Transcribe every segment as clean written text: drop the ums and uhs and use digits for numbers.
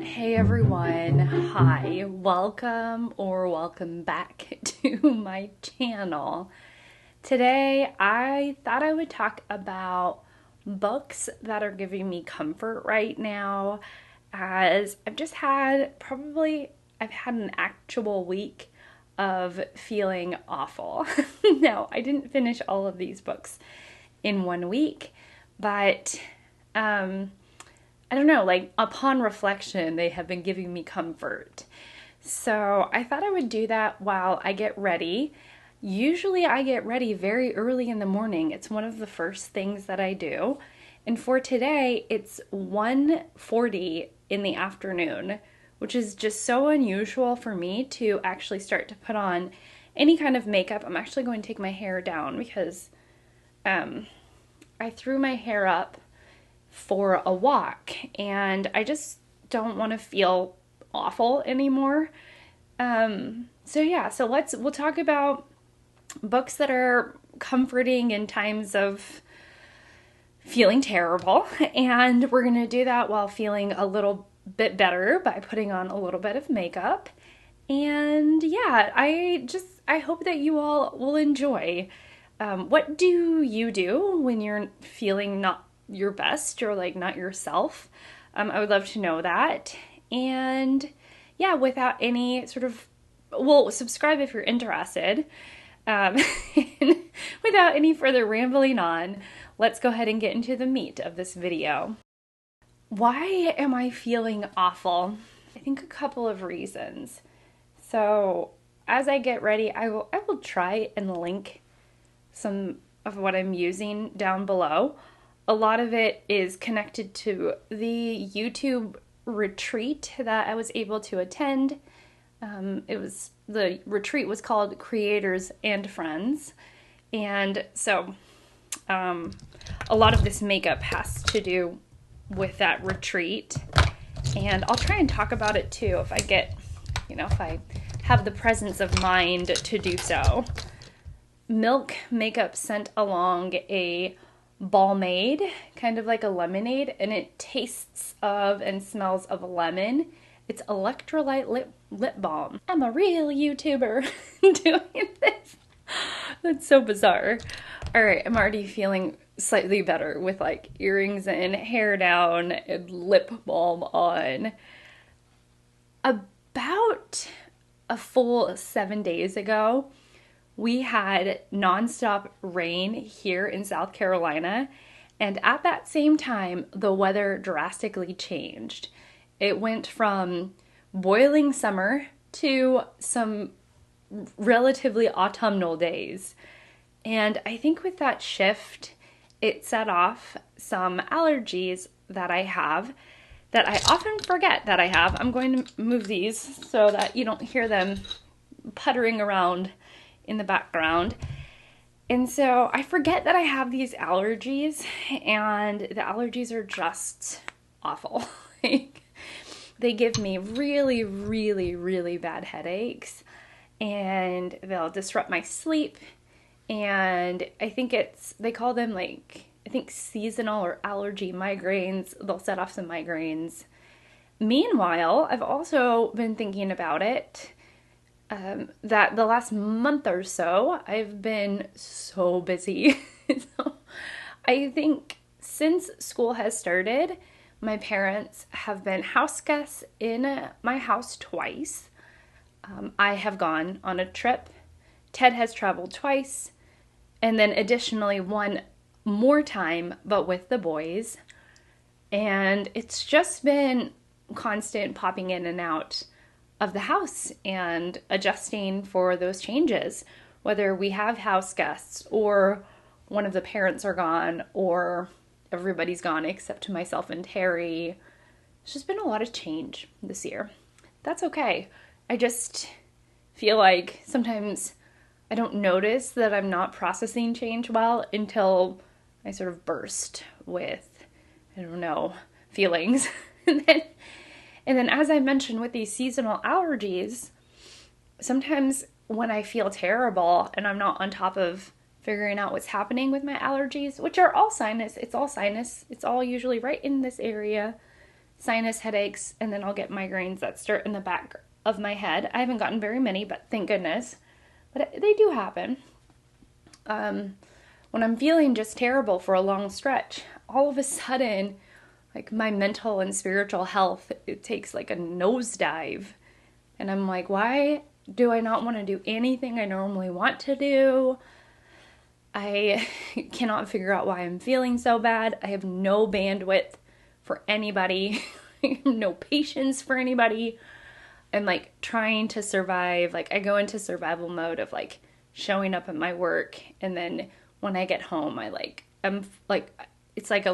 Hey everyone, hi, welcome or welcome back to my channel. Today I thought I would talk about books that are giving me comfort right now, as I've had an actual week of feeling awful. No, I didn't finish all of these books in 1 week, but I don't know, like upon reflection, they have been giving me comfort. So I thought I would do that while I get ready. Usually I get ready very early in the morning. It's one of the first things that I do. And for today, it's 1:40 in the afternoon, which is just so unusual for me to actually start to put on any kind of makeup. I'm actually going to take my hair down because I threw my hair up for a walk and I just don't want to feel awful anymore. We'll talk about books that are comforting in times of feeling terrible, and we're going to do that while feeling a little bit better by putting on a little bit of makeup. And yeah, I hope that you all will enjoy. What do you do when you're feeling not your best or like not yourself? I would love to know that. And yeah, without any sort of, well, subscribe if you're interested. Um, Without any further rambling on, let's go ahead and get into the meat of this video. Why am I feeling awful? I think a couple of reasons. So as I get ready, I will try and link some of what I'm using down below. A lot of it is connected to the YouTube retreat that I was able to attend. The retreat was called Creators and Friends. And so a lot of this makeup has to do with that retreat. And I'll try and talk about it too if I have the presence of mind to do so. Milk Makeup sent along a balmade, kind of like a lemonade, and it tastes of and smells of lemon. It's electrolyte lip balm. I'm a real YouTuber doing this. That's so bizarre. All right, I'm already feeling slightly better with like earrings in, hair down, and lip balm on. About a full 7 days ago, we had nonstop rain here in South Carolina, and at that same time, the weather drastically changed. It went from boiling summer to some relatively autumnal days. And I think with that shift, it set off some allergies that I have that I often forget that I have. I'm going to move these so that you don't hear them puttering around in the background. And so I forget that I have these allergies, and the allergies are just awful. They give me really, really, really bad headaches, and they'll disrupt my sleep. And I think they call them seasonal or allergy migraines. They'll set off some migraines. Meanwhile, I've also been thinking about it. That the last month or so, I've been so busy. So I think since school has started, my parents have been house guests in my house twice. I have gone on a trip. Ted has traveled twice. And then additionally one more time, but with the boys. And it's just been constant popping in and out of the house and adjusting for those changes, whether we have house guests or one of the parents are gone or everybody's gone except myself and Terry. It's just been a lot of change this year. That's okay. I just feel like sometimes I don't notice that I'm not processing change well until I sort of burst with, feelings. And then, as I mentioned, with these seasonal allergies, sometimes when I feel terrible and I'm not on top of figuring out what's happening with my allergies, which are all sinus. It's all sinus. It's all usually right in this area. Sinus headaches, and then I'll get migraines that start in the back of my head. I haven't gotten very many, but thank goodness. But they do happen. When I'm feeling just terrible for a long stretch, all of a sudden, like my mental and spiritual health, it takes like a nosedive. And I'm like, why do I not want to do anything I normally want to do? I cannot figure out why I'm feeling so bad. I have no bandwidth for anybody. I have no patience for anybody. I'm like trying to survive. Like I go into survival mode of like showing up at my work, and then when I get home, I'm like it's like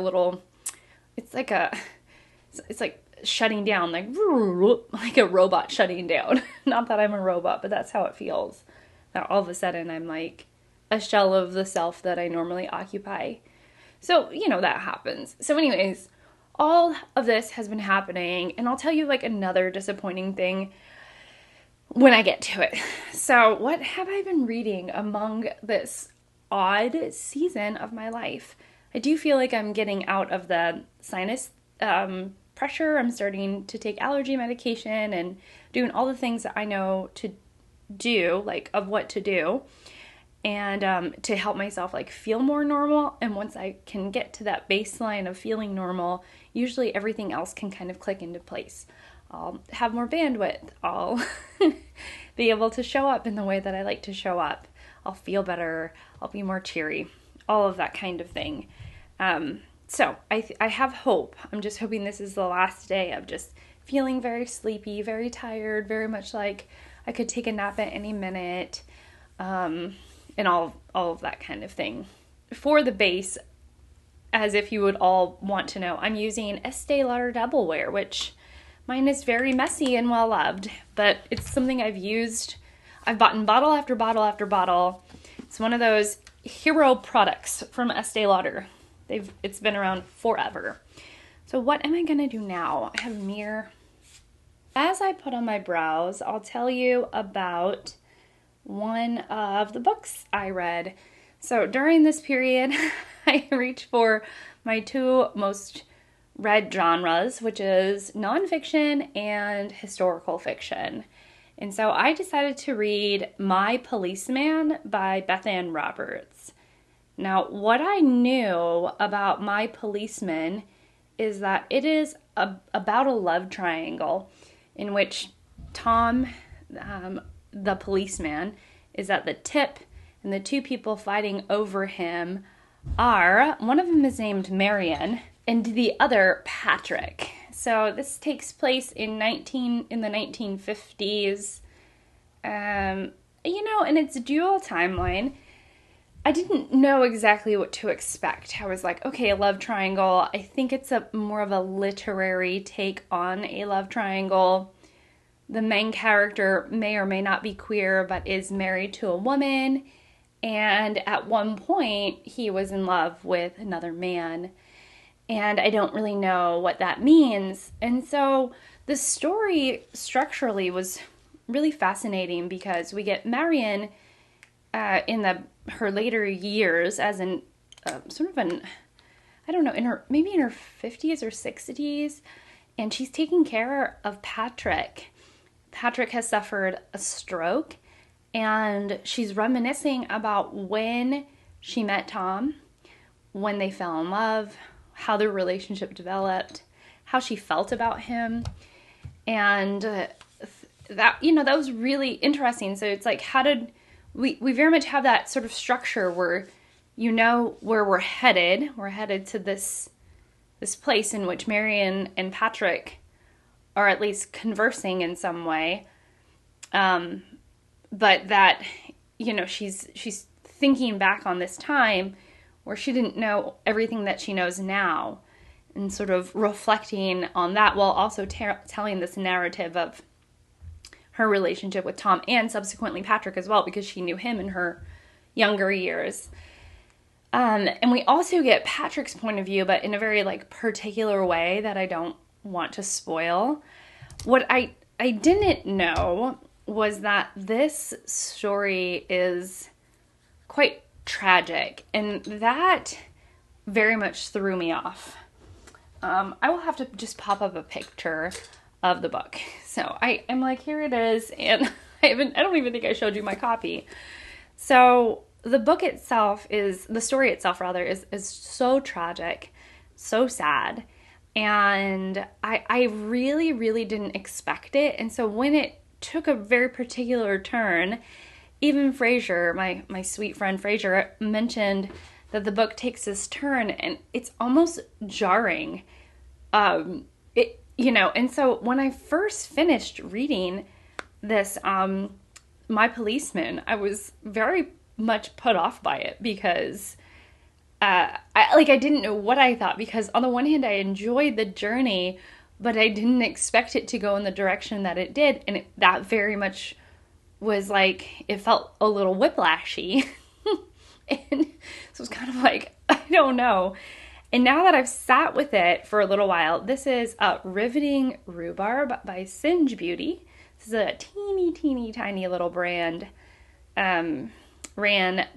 shutting down, like a robot shutting down. Not that I'm a robot, but that's how it feels. That all of a sudden I'm like a shell of the self that I normally occupy. So, that happens. So anyways, all of this has been happening, and I'll tell you like another disappointing thing when I get to it. So what have I been reading among this odd season of my life? I do feel like I'm getting out of the sinus pressure. I'm starting to take allergy medication and doing all the things that I know to do, like of what to do, and to help myself like feel more normal. And once I can get to that baseline of feeling normal, usually everything else can kind of click into place. I'll have more bandwidth. I'll be able to show up in the way that I like to show up. I'll feel better. I'll be more cheery. All of that kind of thing. So I have hope. I'm just hoping this is the last day of just feeling very sleepy, very tired, very much like I could take a nap at any minute, and all of that kind of thing. For the base, as if you would all want to know, I'm using Estee Lauder Doubleware, which mine is very messy and well loved, but it's something I've used. I've bought in bottle after bottle after bottle. It's one of those hero products from Estee Lauder. It's been around forever. So what am I going to do now? I have a mirror. As I put on my brows, I'll tell you about one of the books I read. So during this period, I reached for my two most read genres, which is nonfiction and historical fiction. And so I decided to read My Policeman by Beth Ann Roberts. Now, what I knew about My Policeman is that it is about a love triangle in which Tom, the policeman, is at the tip, and the two people fighting over him are, one of them is named Marion, and the other Patrick. So this takes place in the 1950s, and it's a dual timeline. I didn't know exactly what to expect. I was like, okay, a love triangle. I think it's more of a literary take on a love triangle. The main character may or may not be queer, but is married to a woman. And at one point, he was in love with another man. And I don't really know what that means. And so the story structurally was really fascinating because we get Marion in her later years as in I don't know, in her 50s or 60s, and she's taking care of Patrick. Patrick has suffered a stroke, and she's reminiscing about when she met Tom, when they fell in love, how their relationship developed, how she felt about him, and that was really interesting. So it's like, how did we very much have that sort of structure where where we're headed. We're headed to this place in which Marion and Patrick are at least conversing in some way. But that, she's thinking back on this time where she didn't know everything that she knows now, and sort of reflecting on that while also telling this narrative of her relationship with Tom and subsequently Patrick as well, because she knew him in her younger years. And we also get Patrick's point of view, but in a very particular way that I don't want to spoil. What I didn't know was that this story is quite tragic. And that very much threw me off. I will have to just pop up a picture of the book. So I'm like, here it is. And I don't even think I showed you my copy. So the book itself the story itself is so tragic, so sad. And I really, really didn't expect it. And so when it took a very particular turn, even Fraser, my sweet friend Fraser, mentioned that the book takes this turn and it's almost jarring. And so when I first finished reading this, My Policeman, I was very much put off by it because I didn't know what I thought, because on the one hand I enjoyed the journey, but I didn't expect it to go in the direction that it did, and that very much was like, it felt a little whiplashy. And so it's kind of like, I don't know. And now that I've sat with it for a little while, this is Riveting Rhubarb by Singe Beauty. This is a teeny tiny little brand, ran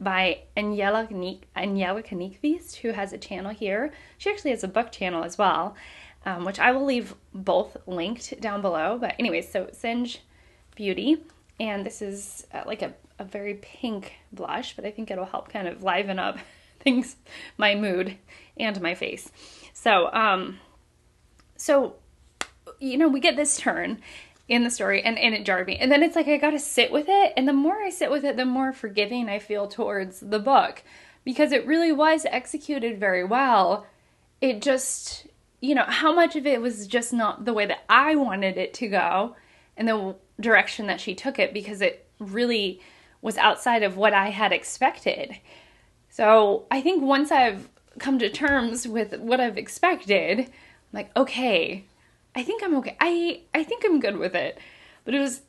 by Angelica Nikvist, who has a channel here. She actually has a book channel as well, which I will leave both linked down below. But anyways, so Singe Beauty, and this is like a very pink blush, but I think it'll help kind of liven up things, my mood and my face. So, we get this turn in the story, and it jarred me. And then it's like, I got to sit with it. And the more I sit with it, the more forgiving I feel towards the book, because it really was executed very well. It just, how much of it was just not the way that I wanted it to go and the direction that she took it, because it really was outside of what I had expected. So I think once I've come to terms with what I've expected, I'm like, okay, I think I'm okay. I think I'm good with it. But it was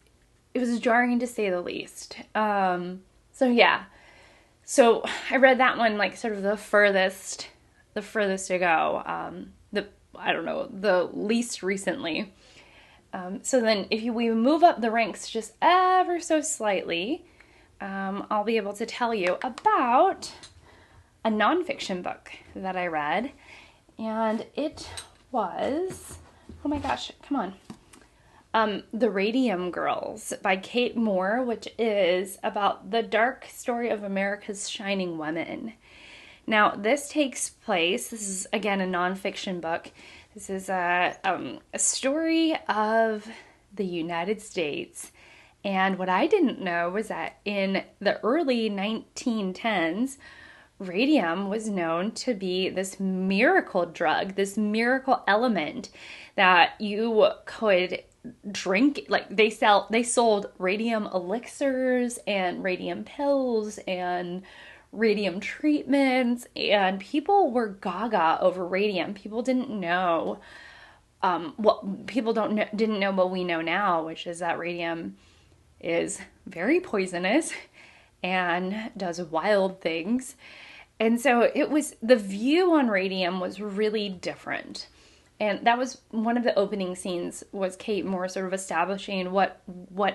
jarring, to say the least. So I read that one like sort of the furthest to go. The least recently. So then if we move up the ranks just ever so slightly, I'll be able to tell you about a nonfiction book that I read, and it was, oh my gosh, come on, The Radium Girls by Kate Moore, which is about the dark story of America's shining women. Now, this is again a nonfiction book. This is a story of the United States. And what I didn't know was that in the early 1910s, radium was known to be this miracle drug, this miracle element that you could drink. Like they sold radium elixirs and radium pills and radium treatments, and people were gaga over radium. People didn't know didn't know what we know now, which is that radium is very poisonous and does wild things. And so the view on radium was really different. And that was one of the opening scenes, was Kate Moore sort of establishing what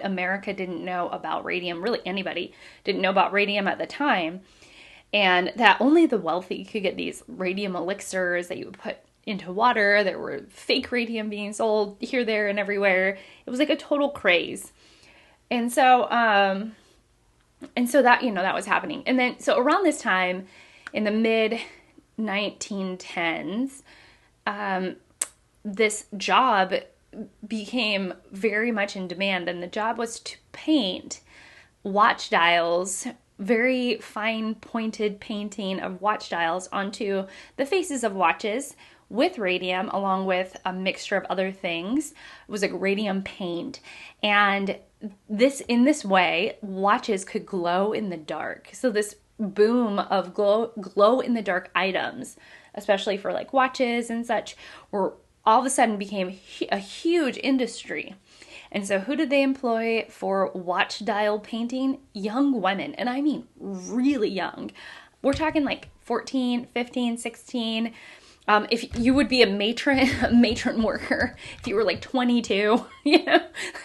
America didn't know about radium. Really, anybody didn't know about radium at the time. And that only the wealthy could get these radium elixirs that you would put into water. There were fake radium being sold here, there, and everywhere. It was like a total craze. And so that, that was happening. And then, so around this time, in the mid 1910s, this job became very much in demand, and the job was to paint watch dials, very fine pointed painting of watch dials onto the faces of watches with radium, along with a mixture of other things. It was like radium paint. And in this way, watches could glow in the dark. So this boom of glow in the dark items, especially for like watches and such, were all of a sudden became a huge industry. And so who did they employ for watch dial painting? Young women. And I mean really young. We're talking like 14, 15, 16. If you would be a matron worker, if you were like 22,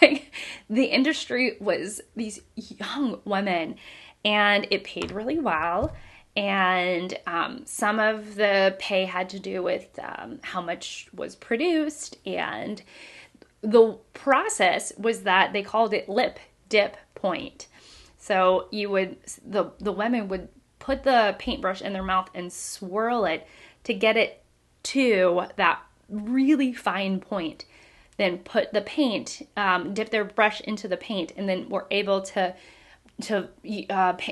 like the industry was these young women, and it paid really well. And some of the pay had to do with how much was produced. And the process was that they called it lip dip point. So the women would put the paintbrush in their mouth and swirl it to get it to that really fine point. Then put the paint, dip their brush into the paint, and then were able to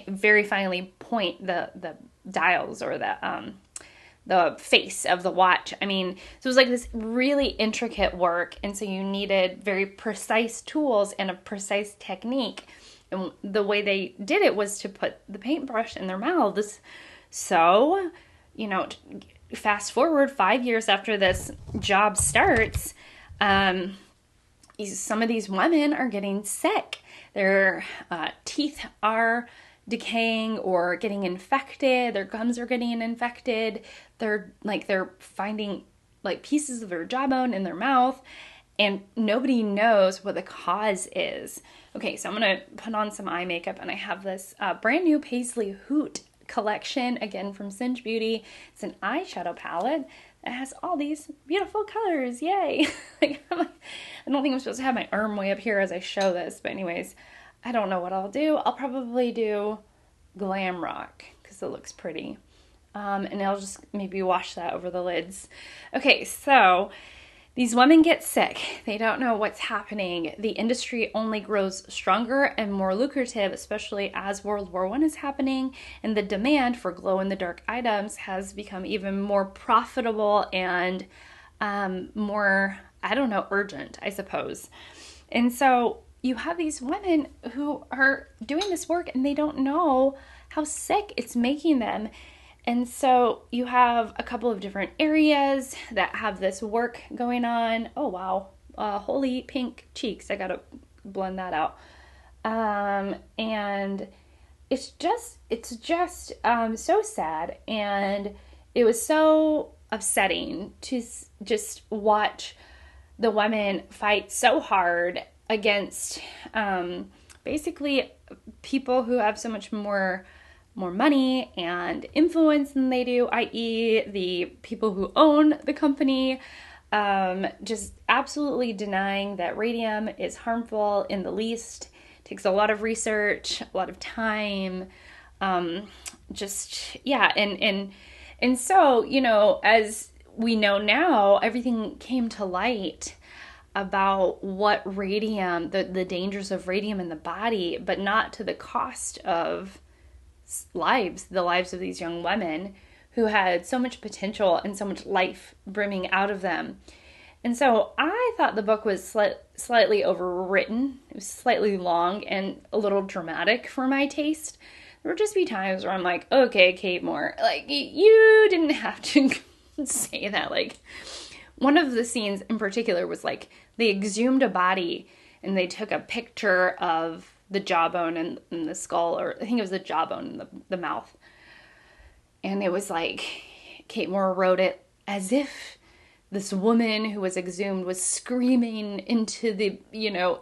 very finely point the dials or the face of the watch. I mean, so it was like this really intricate work, and so you needed very precise tools and a precise technique. And the way they did it was to put the paintbrush in their mouths. So, fast forward 5 years after this job starts, some of these women are getting sick. Their teeth are decaying or getting infected. Their gums are getting infected. They're finding like pieces of their jawbone in their mouth, and nobody knows what the cause is. Okay, so I'm going to put on some eye makeup, and I have this brand new Paisley Hoot collection, again from Singe Beauty. It's an eyeshadow palette that has all these beautiful colors. Yay! I don't think I'm supposed to have my arm way up here as I show this, but anyways, I don't know what I'll do. I'll probably do Glam Rock because it looks pretty. And I'll just maybe wash that over the lids. Okay, so these women get sick. They don't know what's happening. The industry only grows stronger and more lucrative, especially as World War I is happening, and the demand for glow-in-the-dark items has become even more profitable and more, urgent, I suppose. And so you have these women who are doing this work and they don't know how sick it's making them. And so you have a couple of different areas that have this work going on. Oh, wow. Holy pink cheeks. I got to blend that out. And it's just so sad. And it was so upsetting to just watch the women fight so hard against basically people who have so much more money and influence than they do, i.e. the people who own the company, just absolutely denying that radium is harmful in the least. It takes a lot of research, a lot of time, and so, as we know now, everything came to light about what radium, the dangers of radium in the body, but not to the cost of the lives of these young women who had so much potential and so much life brimming out of them. And so I thought the book was slightly overwritten. It was slightly long and a little dramatic for my taste. There would just be times where I'm like, okay, Kate Moore, you didn't have to say that. One of the scenes in particular was they exhumed a body and they took a picture of the jawbone and the skull, or I think it was the jawbone and the mouth. And it was Kate Moore wrote it as if this woman who was exhumed was screaming into the,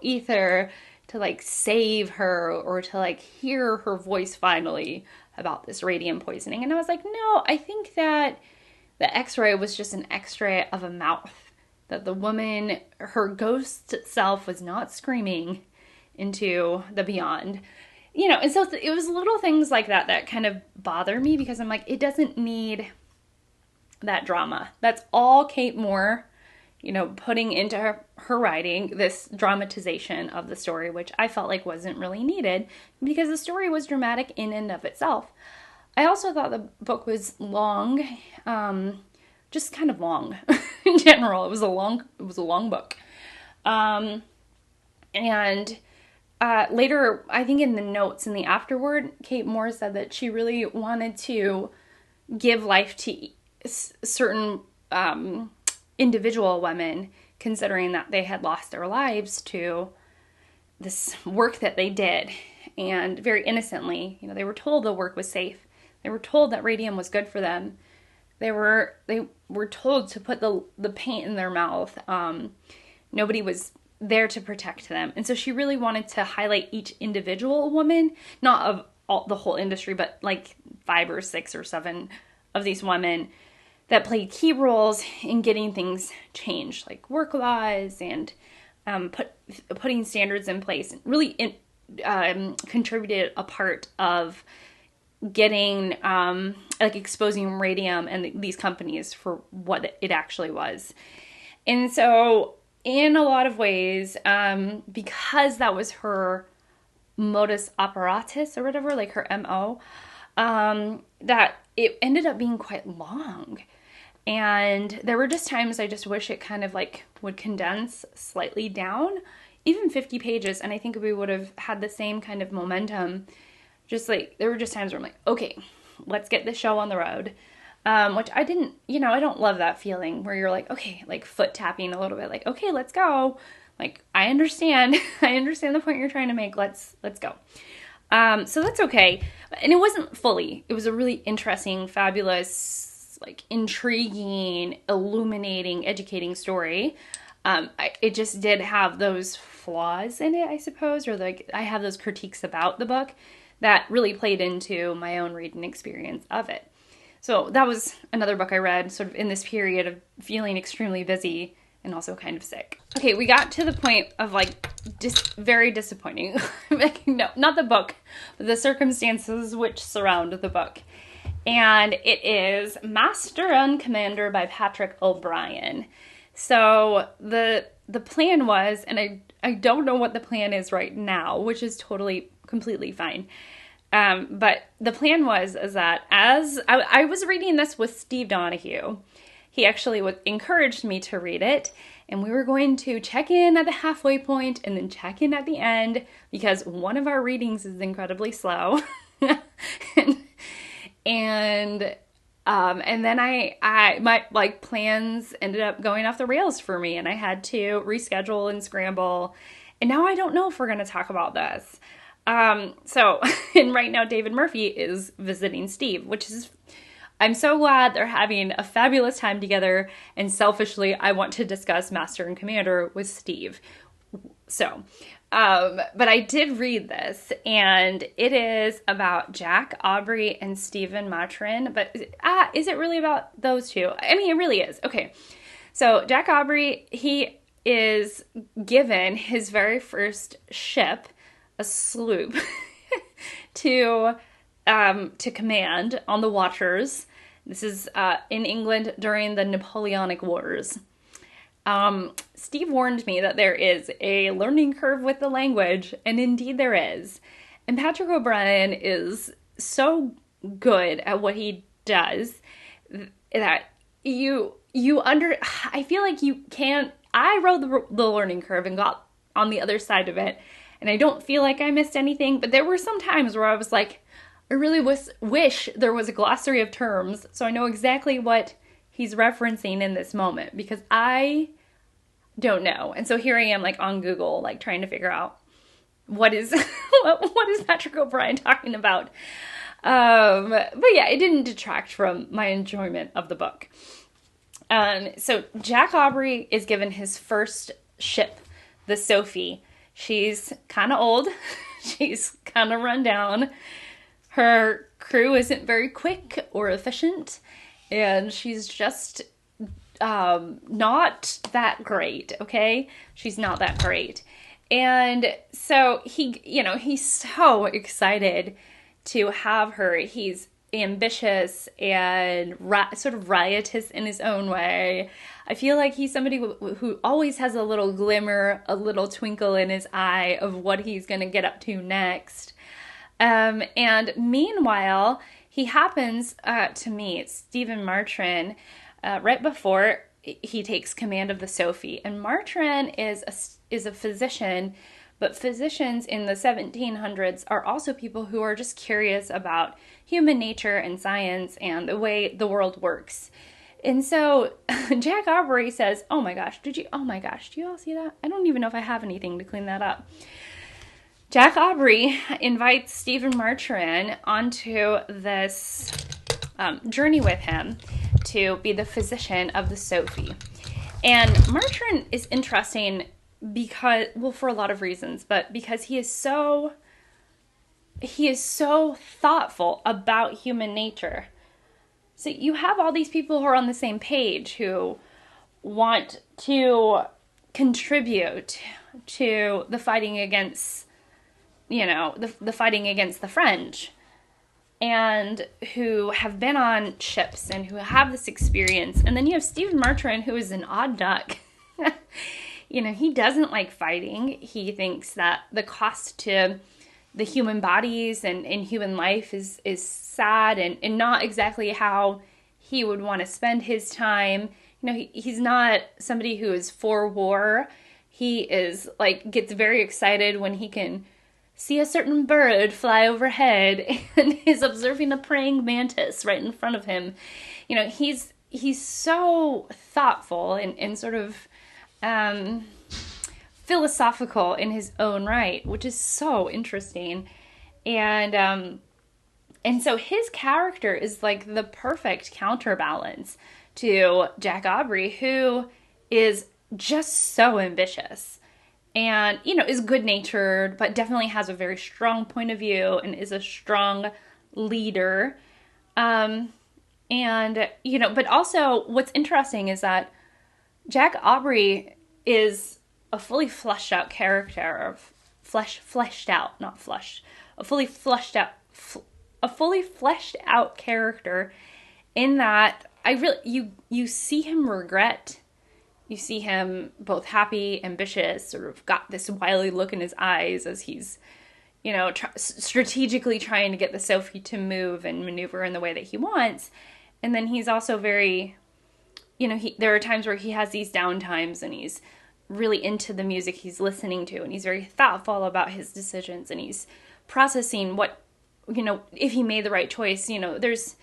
ether to save her or to hear her voice finally about this radium poisoning. And I was like, no, I think that the x-ray was just an x-ray of a mouth. That the woman, her ghost self was not screaming into the beyond. And so it was little things like that kind of bother me because I'm like, it doesn't need that drama. That's all Kate Moore, putting into her writing, this dramatization of the story, which I felt like wasn't really needed because the story was dramatic in and of itself. I also thought the book was long, just kind of long in general. It was a long book. And later, I think in the notes in the afterword, Kate Moore said that she really wanted to give life to certain individual women, considering that they had lost their lives to this work that they did. And very innocently, they were told the work was safe. They were told that radium was good for them. They were told to put the paint in their mouth. Nobody was there to protect them. And so she really wanted to highlight each individual woman, not of the whole industry, but like 5 or 6 or 7 of these women that played key roles in getting things changed, like work laws and putting standards in place, and really contributed a part of getting like exposing radium and these companies for what it actually was. And so in a lot of ways, because that was her modus operatus or whatever, like her MO, that it ended up being quite long. And there were just times I just wish it kind of like would condense slightly down, even 50 pages. And I think we would have had the same kind of momentum. Just like, there were just times where I'm like, okay, let's get this show on the road. Which I didn't, I don't love that feeling where you're like, okay, like foot tapping a little bit, like, okay, let's go. Like, I understand the point you're trying to make. Let's go. So that's okay. And it wasn't fully, it was a really interesting, fabulous, like intriguing, illuminating, educating story. It just did have those flaws in it, I suppose, or like I have those critiques about the book that really played into my own reading experience of it. So that was another book I read sort of in this period of feeling extremely busy and also kind of sick. Okay, we got to the point of like very disappointing. No, not the book, but the circumstances which surround the book. And it is Master and Commander by Patrick O'Brian. So the plan was, and I don't know what the plan is right now, which is completely fine. But the plan was that as I was reading this with Steve Donahue, he actually encouraged me to read it, and we were going to check in at the halfway point and then check in at the end because one of our readings is incredibly slow. and then my like plans ended up going off the rails for me, and I had to reschedule and scramble. And now I don't know if we're going to talk about this. And right now David Murphy is visiting Steve, which is, I'm so glad they're having a fabulous time together. And selfishly, I want to discuss Master and Commander with Steve. So, but I did read this, and it is about Jack Aubrey and Stephen Matrin. But is it really about those two? I mean, it really is. Okay. So Jack Aubrey, he is given his very first ship, a sloop, to command on the Watchers. This is in England during the Napoleonic Wars. Steve warned me that there is a learning curve with the language, and indeed there is. And Patrick O'Brian is so good at what he does that I feel like you can't. I rode the learning curve and got on the other side of it, and I don't feel like I missed anything, but there were some times where I was like, I really wish there was a glossary of terms so I know exactly what he's referencing in this moment, because I don't know. And so here I am like on Google, like trying to figure out what is Patrick O'Brian talking about. But yeah, it didn't detract from my enjoyment of the book. So Jack Aubrey is given his first ship, the Sophie. She's kind of old. She's kind of run down. Her crew isn't very quick or efficient, and she's just not that great, okay? She's not that great. And so he's so excited to have her. He's ambitious and sort of riotous in his own way. I feel like he's somebody who always has a little glimmer, a little twinkle in his eye of what he's going to get up to next. And meanwhile, he happens to meet Stephen Matrin right before he takes command of the Sophie. And Matrin is a physician, but physicians in the 1700s are also people who are just curious about human nature and science and the way the world works. And so Jack Aubrey says, oh my gosh, do you all see that? I don't even know if I have anything to clean that up. Jack Aubrey invites Stephen Matrin onto this journey with him to be the physician of the Sophie. And Matrin is interesting because, well, for a lot of reasons, but because he is so he is so thoughtful about human nature. So you have all these people who are on the same page, who want to contribute to the fighting against, the fighting against the French, and who have been on ships and who have this experience. And then you have Stephen Marchand, who is an odd duck. He doesn't like fighting. He thinks that the cost to the human bodies and human life is sad, and not exactly how he would want to spend his time. He's not somebody who is for war. He is gets very excited when he can see a certain bird fly overhead and is observing a praying mantis right in front of him. He's so thoughtful and sort of philosophical in his own right, which is so interesting. And so his character is like the perfect counterbalance to Jack Aubrey, who is just so ambitious and, is good-natured, but definitely has a very strong point of view and is a strong leader. But also what's interesting is that Jack Aubrey is a fully fleshed out character of fleshed out, not flushed, a fully fleshed out character, in that you see him regret. You see him both happy, ambitious, sort of got this wily look in his eyes as he's, strategically trying to get the Sophie to move and maneuver in the way that he wants. And then he's also very, there are times where he has these down times and he's really into the music he's listening to, and he's very thoughtful about his decisions, and he's processing what, if he made the right choice. There's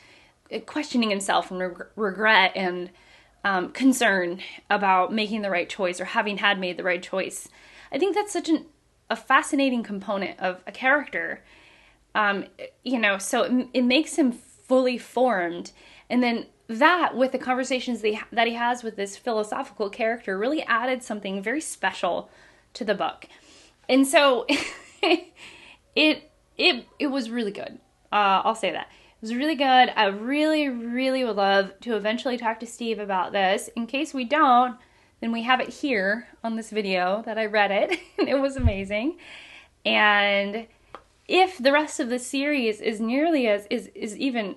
questioning himself and regret and concern about making the right choice or having had made the right choice. I think that's such a fascinating component of a character. So it makes him fully formed. And then that, with the conversations that he has with this philosophical character, really added something very special to the book. And so it was really good. I'll say that. It was really good. I really, really would love to eventually talk to Steve about this. In case we don't, then we have it here on this video that I read it. And it was amazing. And if the rest of the series is nearly as, is even,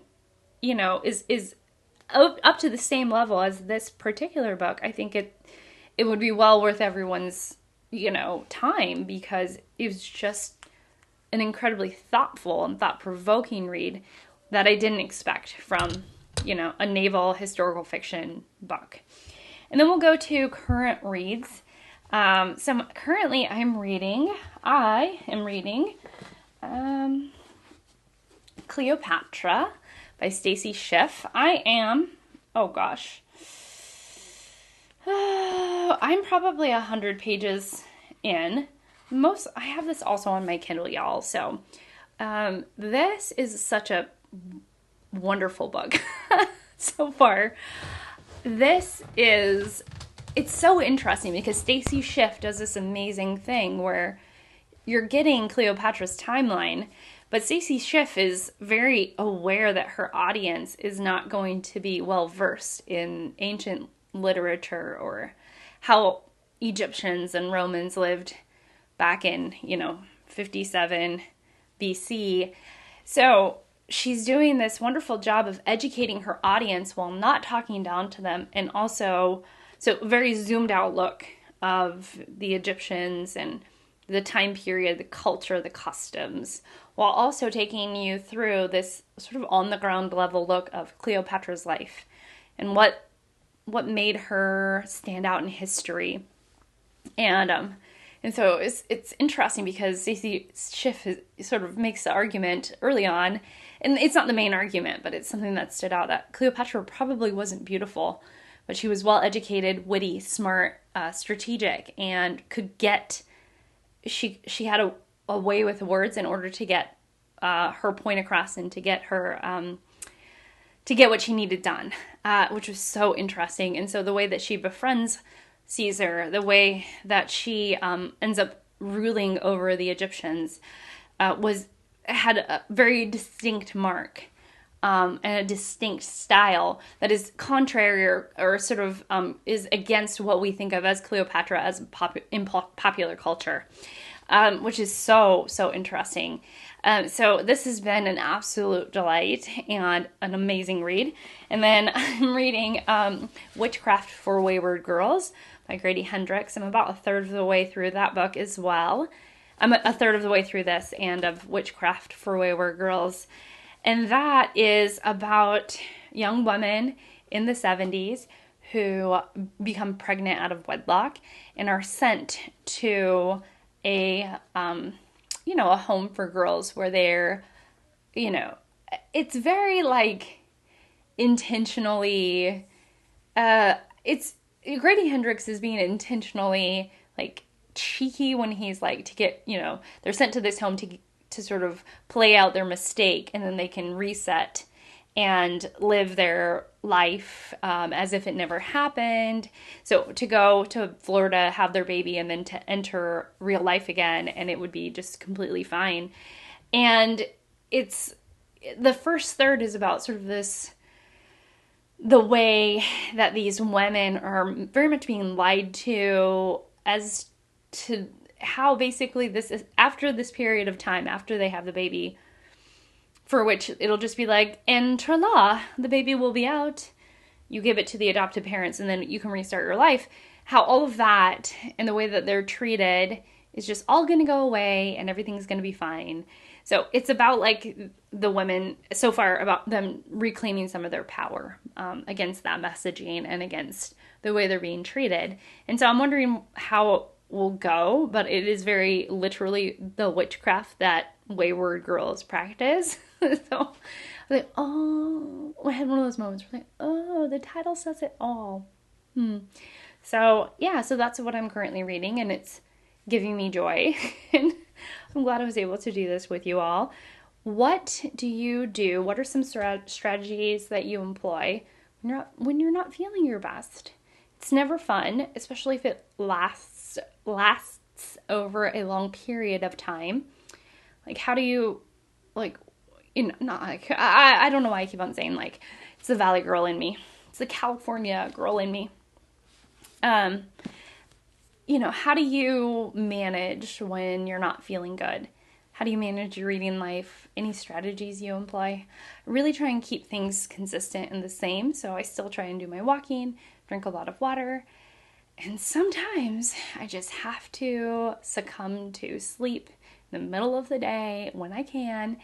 is up to the same level as this particular book, I think it would be well worth everyone's, time, because it was just an incredibly thoughtful and thought-provoking read that I didn't expect from, a naval historical fiction book. And then we'll go to current reads. Currently I am reading Cleopatra by Stacy Schiff. I'm probably 100 pages in. I have this also on my Kindle, y'all. So this is such a wonderful book so far. It's so interesting because Stacy Schiff does this amazing thing where you're getting Cleopatra's timeline, but Stacy Schiff is very aware that her audience is not going to be well versed in ancient literature or how Egyptians and Romans lived back in, 57 BC. So she's doing this wonderful job of educating her audience while not talking down to them, and also, so very zoomed out look of the Egyptians and the time period, the culture, the customs, while also taking you through this sort of on the ground level look of Cleopatra's life and what made her stand out in history. And so it's interesting because Stacey Schiff sort of makes the argument early on, and it's not the main argument, but it's something that stood out, that Cleopatra probably wasn't beautiful, but she was well-educated, witty, smart, strategic, and she had a way with words in order to get her point across and to get her to get what she needed done, which was so interesting. And so the way that she befriends Caesar, the way that she ends up ruling over the Egyptians, was had a very distinct mark. And a distinct style that is contrary or sort of is against what we think of as Cleopatra as in popular culture, which is so interesting. So this has been an absolute delight and an amazing read. And then I'm reading Witchcraft for Wayward Girls by Grady Hendrix. I'm about a third of the way through that book as well. I'm a third of the way through this and of Witchcraft for Wayward Girls. And that is about young women in the 70s who become pregnant out of wedlock and are sent to a home for girls where they're, it's very like intentionally, it's Grady Hendrix is being intentionally like cheeky when he's like to get, they're sent to this home to sort of play out their mistake, and then they can reset and live their life as if it never happened. So to go to Florida, have their baby, and then to enter real life again, and it would be just completely fine. And it's the first third is about sort of the way that these women are very much being lied to as to how basically this is after this period of time, after they have the baby, for which it'll just be like, and tra-la, the baby will be out. You give it to the adoptive parents and then you can restart your life. How all of that and the way that they're treated is just all going to go away and everything's going to be fine. So it's about like the women so far, about them reclaiming some of their power against that messaging and against the way they're being treated. And so I'm wondering how will go, but it is very literally the witchcraft that wayward girls practice. So I was like, oh, I had one of those moments where like, oh, the title says it all. So yeah, so that's what I'm currently reading, and it's giving me joy. And I'm glad I was able to do this with you all. What do you do? What are some strategies that you employ when you're not feeling your best? It's never fun, especially if it lasts over a long period of time. Like, how do you, like, not like, I don't know why I keep on saying, like, it's the Valley girl in me. It's the California girl in me. How do you manage when you're not feeling good? How do you manage your reading life? Any strategies you employ? I really try and keep things consistent and the same. So I still try and do my walking, drink a lot of water. And sometimes I just have to succumb to sleep in the middle of the day when I can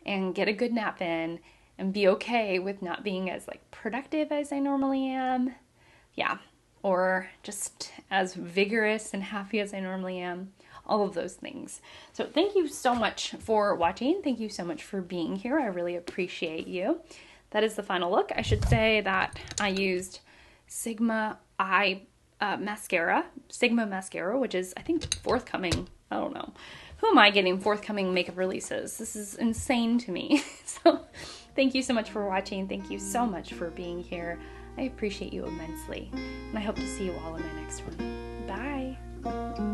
and get a good nap in and be okay with not being as like productive as I normally am. Yeah. Or just as vigorous and happy as I normally am. All of those things. So thank you so much for watching. Thank you so much for being here. I really appreciate you. That is the final look. I should say that I used Sigma mascara, which is, I think, forthcoming. I don't know. Who am I getting forthcoming makeup releases? This is insane to me. So thank you so much for watching. Thank you so much for being here. I appreciate you immensely. And I hope to see you all in my next one. Bye.